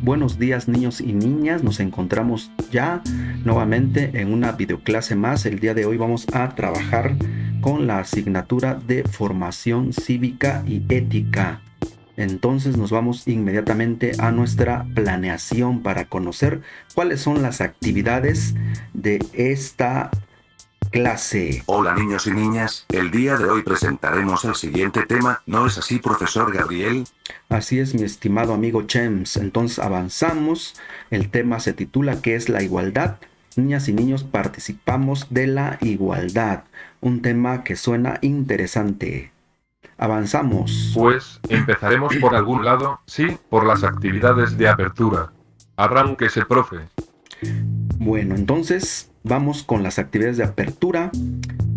Buenos días niños y niñas, nos encontramos ya nuevamente en una videoclase más. El día de hoy vamos a trabajar con la asignatura de formación cívica y ética. Entonces nos vamos inmediatamente a nuestra planeación para conocer cuáles son las actividades de esta clase. Hola niños y niñas, el día de hoy presentaremos el siguiente tema, ¿no es así, profesor Gabriel? Así es, mi estimado amigo Chems. Entonces avanzamos. El tema se titula ¿Qué es la igualdad? Niñas y niños, participamos de la igualdad. Un tema que suena interesante. Avanzamos. Pues, empezaremos por algún lado, sí, por las actividades de apertura. Arránquese, profe. Bueno, entonces vamos con las actividades de apertura.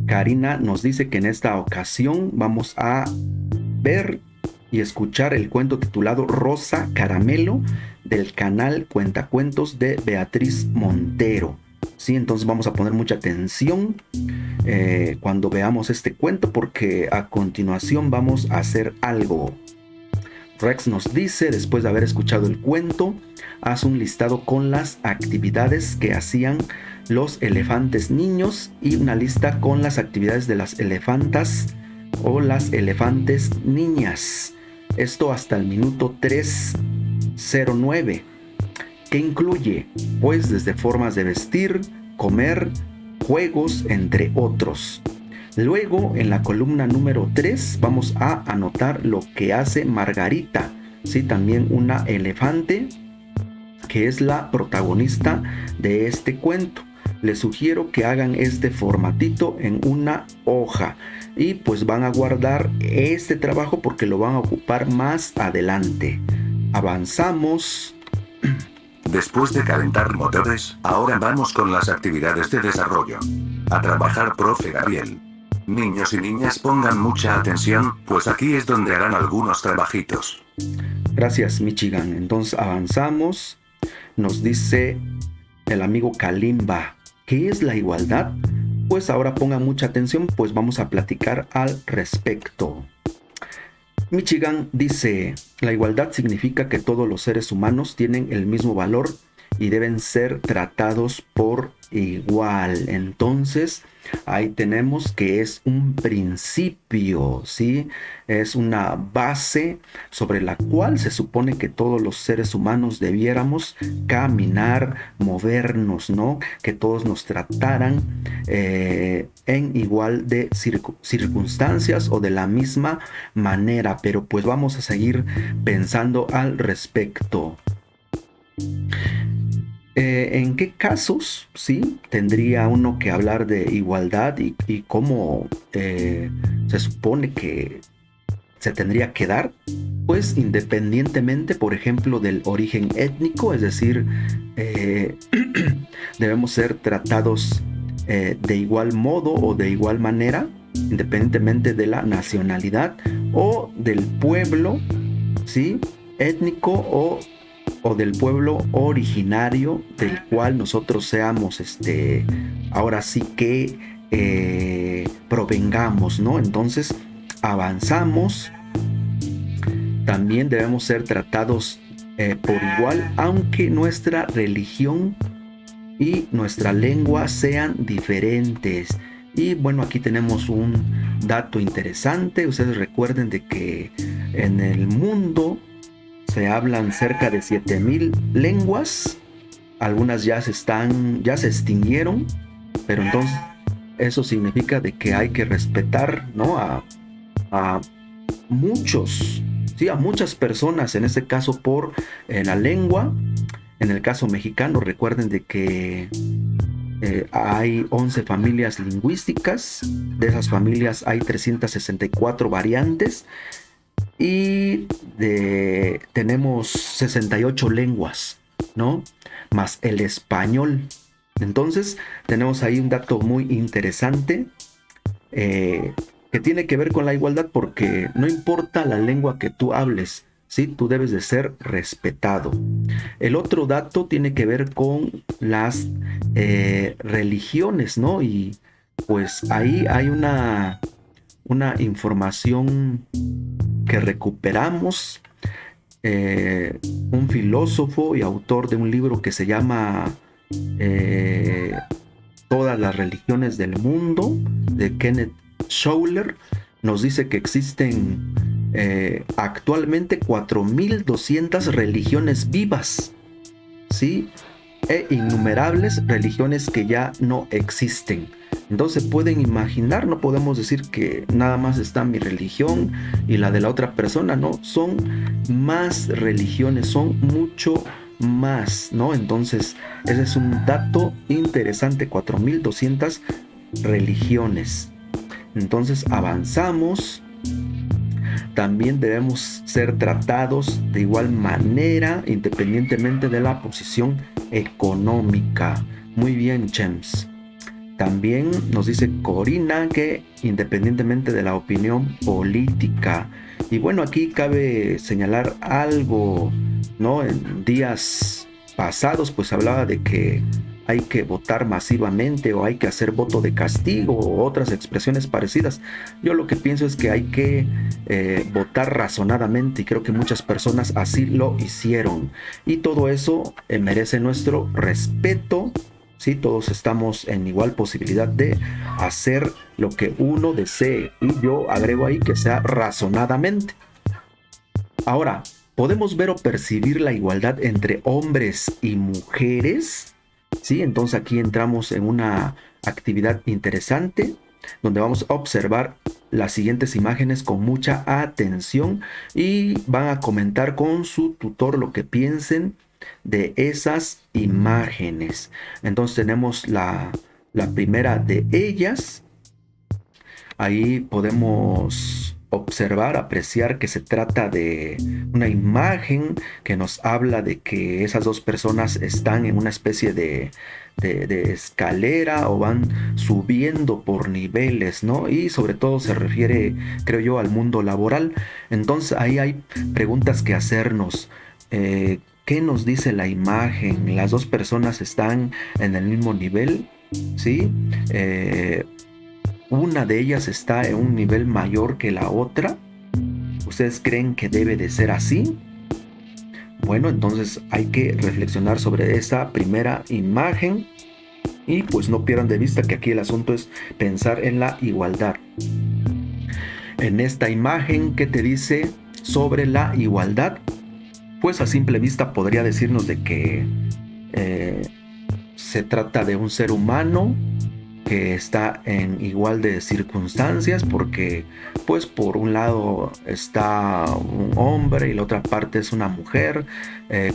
Karina nos dice que en esta ocasión vamos a ver y escuchar el cuento titulado Rosa Caramelo del canal Cuentacuentos de Beatriz Montero. Sí, entonces vamos a poner mucha atención cuando veamos este cuento porque a continuación vamos a hacer algo. Rex nos dice, después de haber escuchado el cuento, haz un listado con las actividades que hacían los elefantes niños y una lista con las actividades de las elefantas o las elefantes niñas. Esto hasta el minuto 3:09. ¿Qué incluye? Pues desde formas de vestir, comer, juegos, entre otros. Luego, en la columna número 3, vamos a anotar lo que hace Margarita, ¿sí? También una elefante, que es la protagonista de este cuento. Les sugiero que hagan este formatito en una hoja y pues van a guardar este trabajo porque lo van a ocupar más adelante. Avanzamos. Después de calentar motores, ahora vamos con las actividades de desarrollo. A trabajar, profe Gabriel. Niños y niñas, pongan mucha atención, pues aquí es donde harán algunos trabajitos. Gracias, Michigan. Entonces avanzamos. Nos dice el amigo Kalimba, ¿qué es la igualdad? Pues ahora pongan mucha atención, pues vamos a platicar al respecto. Michigan dice, la igualdad significa que todos los seres humanos tienen el mismo valor y deben ser tratados por igual. Entonces, ahí tenemos que es un principio, ¿sí? Es una base sobre la cual se supone que todos los seres humanos debiéramos caminar, movernos, ¿no? Que todos nos trataran en igual de circunstancias o de la misma manera. Pero pues vamos a seguir pensando al respecto. ¿En qué casos, sí, tendría uno que hablar de igualdad y cómo se supone que se tendría que dar? Pues independientemente, por ejemplo, del origen étnico, es decir, debemos ser tratados de igual modo o de igual manera, independientemente de la nacionalidad o del pueblo, ¿sí? Étnico o del pueblo originario del cual nosotros seamos, ahora sí que provengamos, ¿no? Entonces avanzamos. También debemos ser tratados por igual, aunque nuestra religión y nuestra lengua sean diferentes. Y bueno, aquí tenemos un dato interesante. Ustedes recuerden de que en el mundo se hablan cerca de 7000 lenguas. Algunas ya se extinguieron, pero entonces eso significa de que hay que respetar, ¿no? A muchos, sí, a muchas personas, en este caso por la lengua. En el caso mexicano, recuerden de que hay 11 familias lingüísticas. De esas familias hay 364 variantes y tenemos 68 lenguas, ¿no? Más el español. Entonces tenemos ahí un dato muy interesante que tiene que ver con la igualdad, porque no importa la lengua que tú hables, ¿sí? Tú debes de ser respetado. El otro dato tiene que ver con las religiones, ¿no? Y pues ahí hay una información que recuperamos un filósofo y autor de un libro que se llama Todas las religiones del mundo, de Kenneth Schouler, nos dice que existen actualmente 4.200 religiones vivas, ¿sí? E innumerables religiones que ya no existen. Entonces pueden imaginar, no podemos decir que nada más está mi religión y la de la otra persona, no, son más religiones, son mucho más, ¿no? Entonces ese es un dato interesante, 4.200 religiones. Entonces avanzamos. También debemos ser tratados de igual manera, independientemente de la posición económica. Muy bien, Chems. También nos dice Corina que independientemente de la opinión política. Y bueno, aquí cabe señalar algo, ¿no? En días pasados pues hablaba de que hay que votar masivamente o hay que hacer voto de castigo o otras expresiones parecidas. Yo lo que pienso es que hay que votar razonadamente, y creo que muchas personas así lo hicieron. Y todo eso merece nuestro respeto. Sí, todos estamos en igual posibilidad de hacer lo que uno desee. Y yo agrego ahí que sea razonadamente. Ahora, ¿podemos ver o percibir la igualdad entre hombres y mujeres? Sí, entonces aquí entramos en una actividad interesante donde vamos a observar las siguientes imágenes con mucha atención y van a comentar con su tutor lo que piensen de esas imágenes. Entonces tenemos la primera de ellas. Ahí podemos observar, apreciar que se trata de una imagen que nos habla de que esas dos personas están en una especie de escalera o van subiendo por niveles, ¿no? Y sobre todo se refiere, creo yo, al mundo laboral. Entonces ahí hay preguntas que hacernos. ¿Qué nos dice la imagen? ¿Las dos personas están en el mismo nivel? ¿Sí? ¿Una de ellas está en un nivel mayor que la otra? ¿Ustedes creen que debe de ser así? Bueno, entonces hay que reflexionar sobre esa primera imagen y pues no pierdan de vista que aquí el asunto es pensar en la igualdad. En esta imagen, ¿qué te dice sobre la igualdad? Pues a simple vista podría decirnos de que se trata de un ser humano que está en igual de circunstancias, porque pues por un lado está un hombre y la otra parte es una mujer,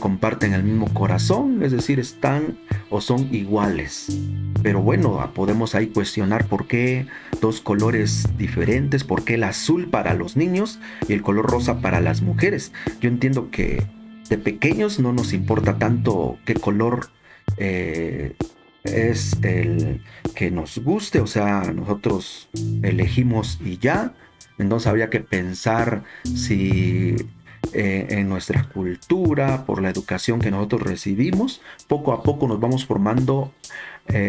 comparten el mismo corazón, es decir, están o son iguales. Pero bueno, podemos ahí cuestionar por qué dos colores diferentes, por qué el azul para los niños y el color rosa para las mujeres. Yo entiendo que de pequeños no nos importa tanto qué color es el que nos guste, o sea, nosotros elegimos y ya. Entonces habría que pensar si en nuestra cultura, por la educación que nosotros recibimos, poco a poco nos vamos formando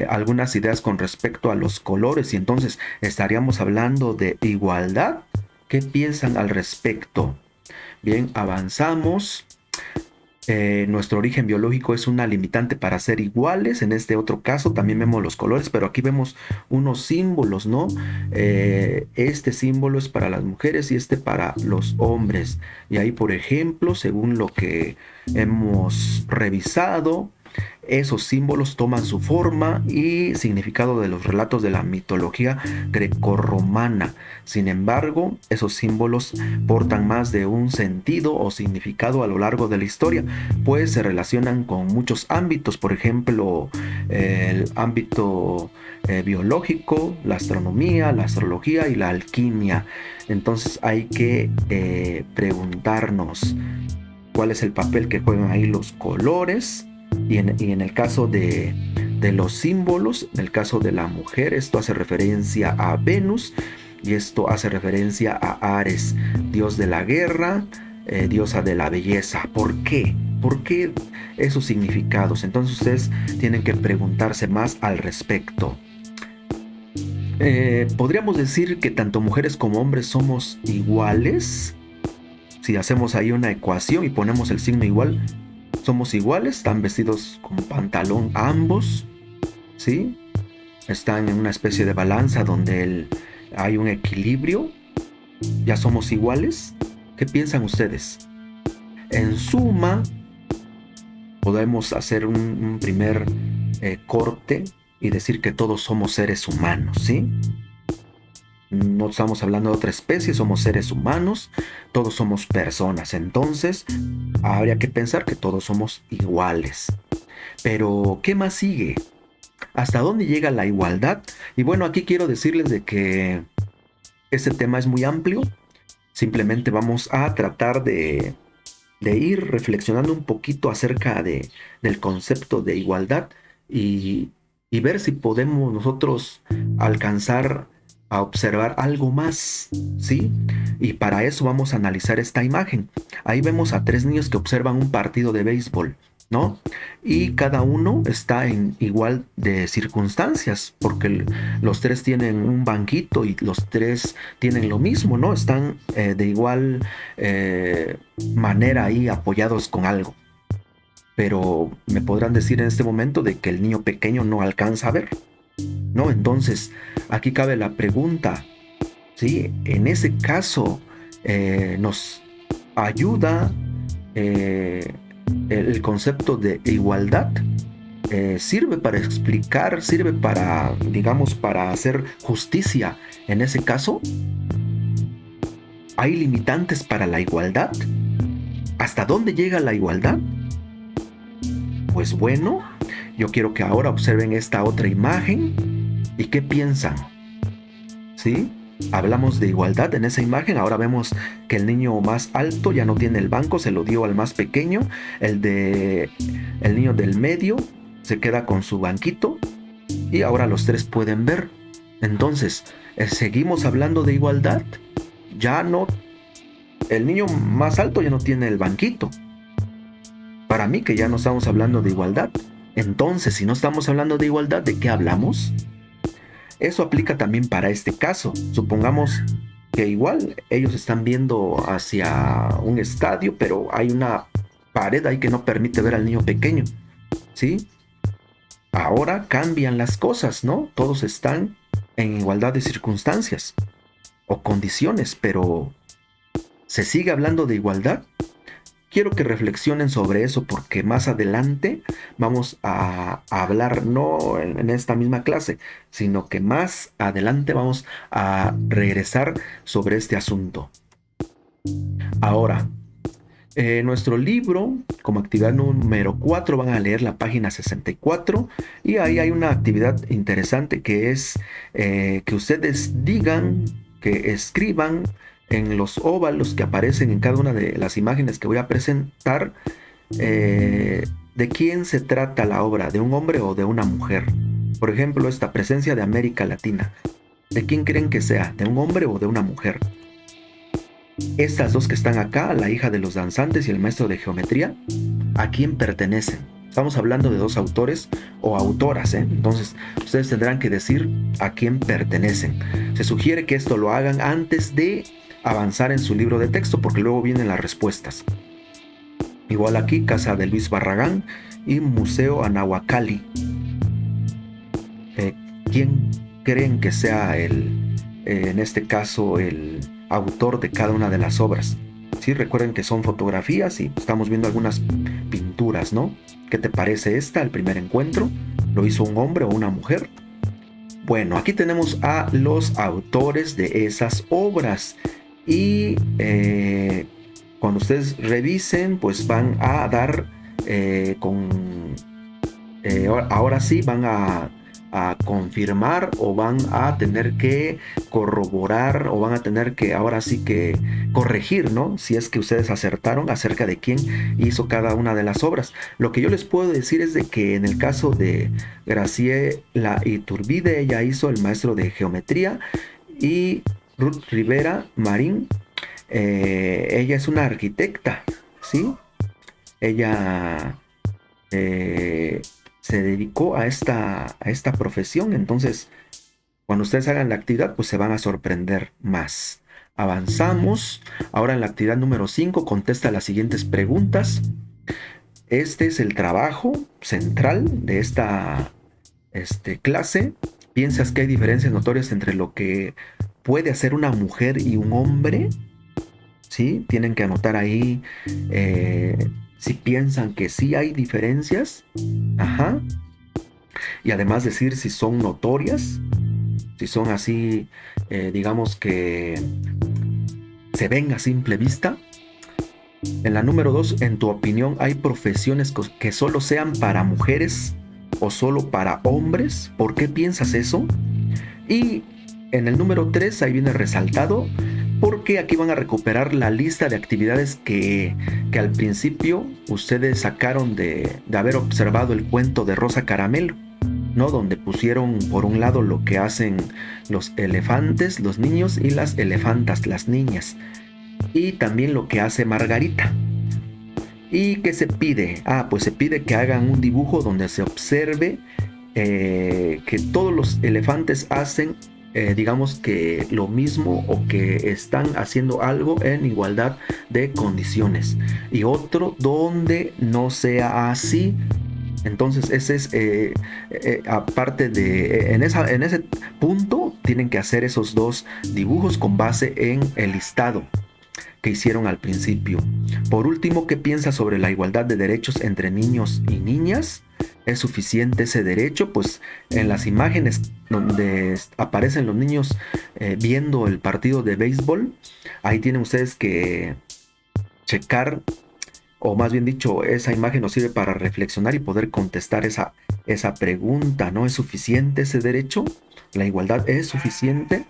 algunas ideas con respecto a los colores, y entonces estaríamos hablando de igualdad. ¿Qué piensan al respecto? Bien, avanzamos. Nuestro origen biológico es una limitante para ser iguales. En este otro caso también vemos los colores, pero aquí vemos unos símbolos, ¿no? Este símbolo es para las mujeres y este para los hombres. Y ahí, por ejemplo, según lo que hemos revisado, esos símbolos toman su forma y significado de los relatos de la mitología grecorromana. Sin embargo, esos símbolos portan más de un sentido o significado a lo largo de la historia, pues se relacionan con muchos ámbitos, por ejemplo, el ámbito biológico, la astronomía, la astrología y la alquimia. Entonces hay que preguntarnos cuál es el papel que juegan ahí los colores. Y en el caso de los símbolos, en el caso de la mujer, esto hace referencia a Venus y esto hace referencia a Ares, dios de la guerra, diosa de la belleza. ¿Por qué? ¿Por qué esos significados? Entonces ustedes tienen que preguntarse más al respecto. ¿Podríamos decir que tanto mujeres como hombres somos iguales? Si hacemos ahí una ecuación y ponemos el signo igual, somos iguales, están vestidos con pantalón ambos, ¿sí? Están en una especie de balanza donde hay un equilibrio, ya somos iguales. ¿Qué piensan ustedes? En suma, podemos hacer un primer corte y decir que todos somos seres humanos, ¿sí? No estamos hablando de otra especie, somos seres humanos, todos somos personas, entonces habría que pensar que todos somos iguales. Pero, ¿qué más sigue? ¿Hasta dónde llega la igualdad? Y bueno, aquí quiero decirles de que este tema es muy amplio, simplemente vamos a tratar de ir reflexionando un poquito acerca del concepto de igualdad y, y ver si podemos nosotros alcanzar a observar algo más, ¿sí? Y para eso vamos a analizar esta imagen. Ahí vemos a 3 niños que observan un partido de béisbol, ¿no? Y cada uno está en igual de circunstancias, porque los 3 tienen un banquito y los 3 tienen lo mismo, ¿no? Están de igual manera ahí apoyados con algo. Pero me podrán decir en este momento de que el niño pequeño no alcanza a ver, ¿no? Entonces, aquí cabe la pregunta, ¿sí? En ese caso, nos ayuda el concepto de igualdad. Sirve para explicar, sirve para, digamos, para hacer justicia. En ese caso, ¿hay limitantes para la igualdad? ¿Hasta dónde llega la igualdad? Pues bueno, yo quiero que ahora observen esta otra imagen y qué piensan, ¿sí? Hablamos de igualdad en esa imagen. Ahora vemos que el niño más alto ya no tiene el banco, se lo dio al más pequeño. El niño del medio se queda con su banquito y ahora los 3 pueden ver. Entonces, seguimos hablando de igualdad. Ya no, el niño más alto ya no tiene el banquito. Para mí que ya no estamos hablando de igualdad. Entonces, si no estamos hablando de igualdad, ¿de qué hablamos? Eso aplica también para este caso. Supongamos que igual ellos están viendo hacia un estadio, pero hay una pared ahí que no permite ver al niño pequeño, ¿sí? Ahora cambian las cosas, ¿no? Todos están en igualdad de circunstancias o condiciones, pero ¿se sigue hablando de igualdad? Quiero que reflexionen sobre eso porque más adelante vamos a hablar, no en esta misma clase, sino que más adelante vamos a regresar sobre este asunto. Ahora, nuestro libro, como actividad número 4, van a leer la página 64 y ahí hay una actividad interesante que es que ustedes digan, que escriban en los óvalos que aparecen en cada una de las imágenes que voy a presentar, ¿de quién se trata la obra? ¿De un hombre o de una mujer? Por ejemplo, esta presencia de América Latina. ¿De quién creen que sea? ¿De un hombre o de una mujer? Estas dos que están acá, la hija de los danzantes y el maestro de geometría, ¿a quién pertenecen? Estamos hablando de 2 autores o autoras, ¿eh? Entonces, ustedes tendrán que decir a quién pertenecen. Se sugiere que esto lo hagan antes de avanzar en su libro de texto, porque luego vienen las respuestas. Igual aquí, Casa de Luis Barragán y Museo Anahuacalli. ¿Quién creen que sea en este caso, el autor de cada una de las obras? Sí, recuerden que son fotografías y estamos viendo algunas pinturas, ¿no? ¿Qué te parece esta, el primer encuentro? ¿Lo hizo un hombre o una mujer? Bueno, aquí tenemos a los autores de esas obras. Y cuando ustedes revisen, pues van a dar ahora sí van a confirmar o van a tener que corroborar o van a tener que ahora sí que corregir, ¿no? Si es que ustedes acertaron acerca de quién hizo cada una de las obras. Lo que yo les puedo decir es de que en el caso de Graciela Iturbide, ella hizo el maestro de geometría, y Ruth Rivera Marín, ella es una arquitecta, ¿sí? Ella se dedicó a esta profesión. Entonces, cuando ustedes hagan la actividad, pues se van a sorprender más. Avanzamos. Ahora en la actividad número 5, contesta las siguientes preguntas. este es el trabajo central de esta clase. ¿Piensas que hay diferencias notorias entre lo que puede hacer una mujer y un hombre? ¿Sí? Tienen que anotar ahí si piensan que sí hay diferencias. Ajá. Y además decir si son notorias, si son así, digamos que se ven a simple vista. En la número 2, en tu opinión, ¿hay profesiones que solo sean para mujeres o solo para hombres? ¿Por qué piensas eso? Y en el número 3, ahí viene resaltado, porque aquí van a recuperar la lista de actividades que al principio ustedes sacaron de haber observado el cuento de Rosa Caramelo, ¿no? Donde pusieron por un lado lo que hacen los elefantes, los niños, y las elefantas, las niñas. Y también lo que hace Margarita. ¿Y qué se pide? Pues se pide que hagan un dibujo donde se observe que todos los elefantes hacen, digamos que lo mismo, o que están haciendo algo en igualdad de condiciones. Y otro donde no sea así. Entonces ese es, aparte de, en ese punto tienen que hacer esos 2 dibujos con base en el listado que hicieron al principio. Por último, ¿qué piensas sobre la igualdad de derechos entre niños y niñas? ¿Es suficiente ese derecho? Pues en las imágenes donde aparecen los niños viendo el partido de béisbol, ahí tienen ustedes que checar, o más bien dicho, esa imagen nos sirve para reflexionar y poder contestar esa pregunta, ¿no? ¿Es suficiente ese derecho? ¿La igualdad es suficiente?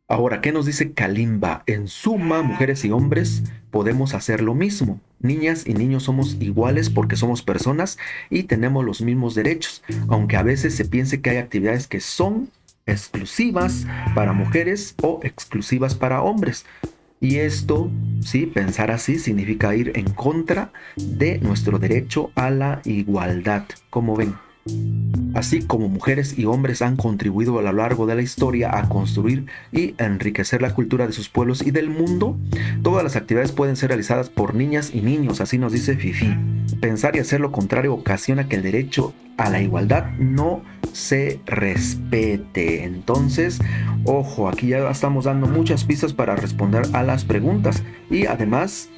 Ahora, ¿qué nos dice Kalimba? En suma, mujeres y hombres podemos hacer lo mismo. Niñas y niños somos iguales porque somos personas y tenemos los mismos derechos, aunque a veces se piense que hay actividades que son exclusivas para mujeres o exclusivas para hombres. Y esto, sí, pensar así significa ir en contra de nuestro derecho a la igualdad. ¿Cómo ven? Así como mujeres y hombres han contribuido a lo largo de la historia a construir y enriquecer la cultura de sus pueblos y del mundo, todas las actividades pueden ser realizadas por niñas y niños, así nos dice Fifi. Pensar y hacer lo contrario ocasiona que el derecho a la igualdad no se respete. Entonces, ojo, aquí ya estamos dando muchas pistas para responder a las preguntas y además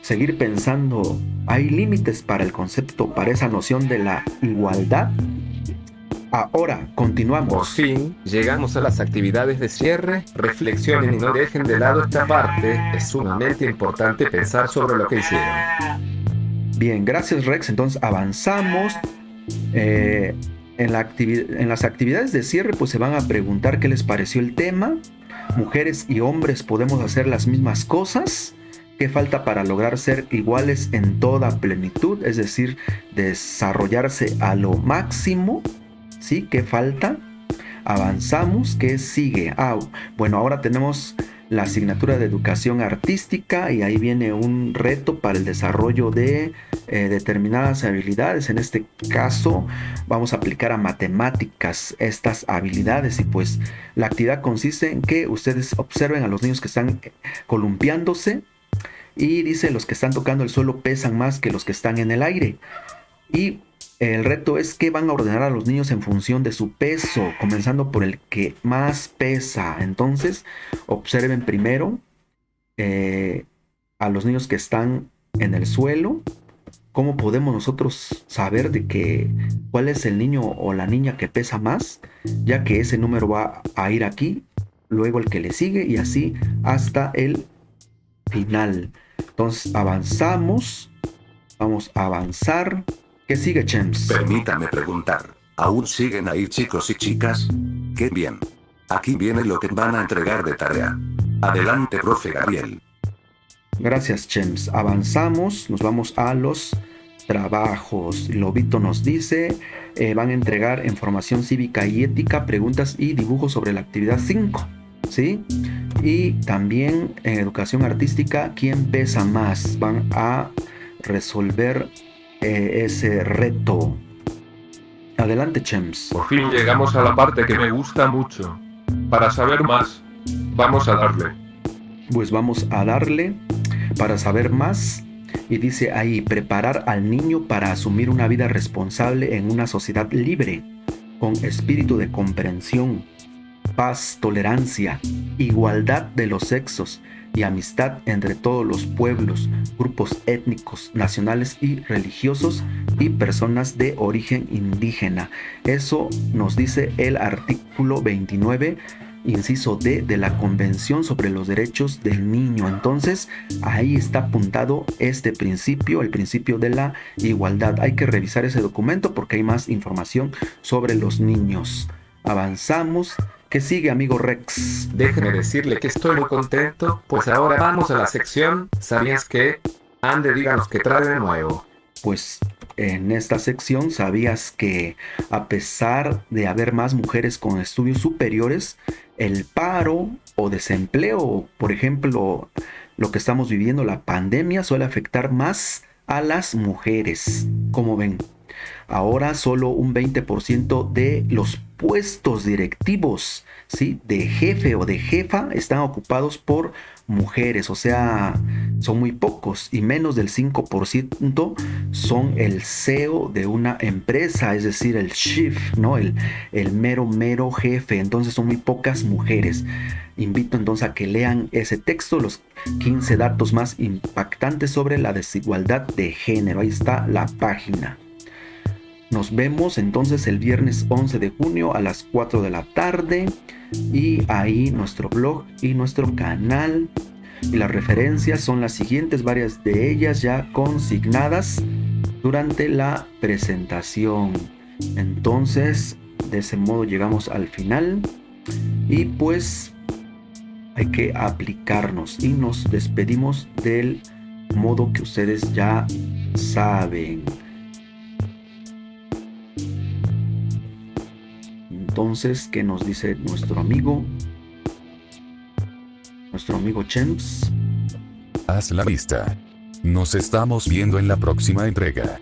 seguir pensando, ¿hay límites para el concepto, para esa noción de la igualdad? Ahora, continuamos. Por fin, llegamos a las actividades de cierre. Reflexionen y no dejen de lado esta parte. Es sumamente importante pensar sobre lo que hicieron. Bien, gracias Rex. Entonces avanzamos. En las actividades de cierre pues se van a preguntar qué les pareció el tema. Mujeres y hombres podemos hacer las mismas cosas. ¿Qué falta para lograr ser iguales en toda plenitud? Es decir, desarrollarse a lo máximo. ¿Sí? ¿Qué falta? Avanzamos. ¿Qué sigue? Bueno, ahora tenemos la asignatura de educación artística y ahí viene un reto para el desarrollo de determinadas habilidades. En este caso vamos a aplicar a matemáticas estas habilidades y pues la actividad consiste en que ustedes observen a los niños que están columpiándose y dice los que están tocando el suelo pesan más que los que están en el aire. Y el reto es que van a ordenar a los niños en función de su peso, comenzando por el que más pesa. Entonces, observen primero a los niños que están en el suelo. ¿Cómo podemos nosotros saber cuál es el niño o la niña que pesa más? Ya que ese número va a ir aquí, luego el que le sigue y así hasta el final. Entonces, avanzamos. Vamos a avanzar. ¿Qué sigue, Chems? Permítame preguntar, ¿aún siguen ahí chicos y chicas? ¡Qué bien! Aquí viene lo que van a entregar de tarea. Adelante, profe Gabriel. Gracias, Chems. Avanzamos, nos vamos a los trabajos. Lobito nos dice, van a entregar en formación cívica y ética, preguntas y dibujos sobre la actividad 5, ¿sí? Y también en educación artística, ¿quién pesa más? Van a resolver ese reto. Adelante, Chems. Por fin llegamos a la parte que me gusta mucho. Para saber más, vamos a darle. Pues vamos a darle para saber más. Y dice ahí, preparar al niño para asumir una vida responsable en una sociedad libre, con espíritu de comprensión, paz, tolerancia, igualdad de los sexos y amistad entre todos los pueblos, grupos étnicos, nacionales y religiosos y personas de origen indígena. Eso nos dice el artículo 29, inciso D de la Convención sobre los Derechos del Niño. Entonces, ahí está apuntado este principio, el principio de la igualdad. Hay que revisar ese documento porque hay más información sobre los niños. Avanzamos. ¿Qué sigue, amigo Rex? Déjeme decirle que estoy muy contento, pues ahora vamos a la sección ¿Sabías qué? Ande, díganos qué trae de nuevo. Pues en esta sección, ¿sabías que a pesar de haber más mujeres con estudios superiores, el paro o desempleo, por ejemplo, lo que estamos viviendo, la pandemia, suele afectar más a las mujeres? ¿Cómo ven? Ahora solo un 20% de los puestos directivos, ¿sí?, de jefe o de jefa están ocupados por mujeres, o sea, son muy pocos, y menos del 5% son el CEO de una empresa, es decir, el chief, ¿no? El mero jefe. Entonces son muy pocas mujeres. Invito entonces a que lean ese texto, los 15 datos más impactantes sobre la desigualdad de género. Ahí está la página. Nos vemos entonces el viernes 11 de junio a las 4 de la tarde. Y ahí nuestro blog y nuestro canal. Y las referencias son las siguientes, varias de ellas ya consignadas durante la presentación. Entonces, de ese modo llegamos al final. Y pues hay que aplicarnos. Y nos despedimos del modo que ustedes ya saben. Entonces, ¿qué nos dice nuestro amigo? Nuestro amigo Chems. Haz la vista. Nos estamos viendo en la próxima entrega.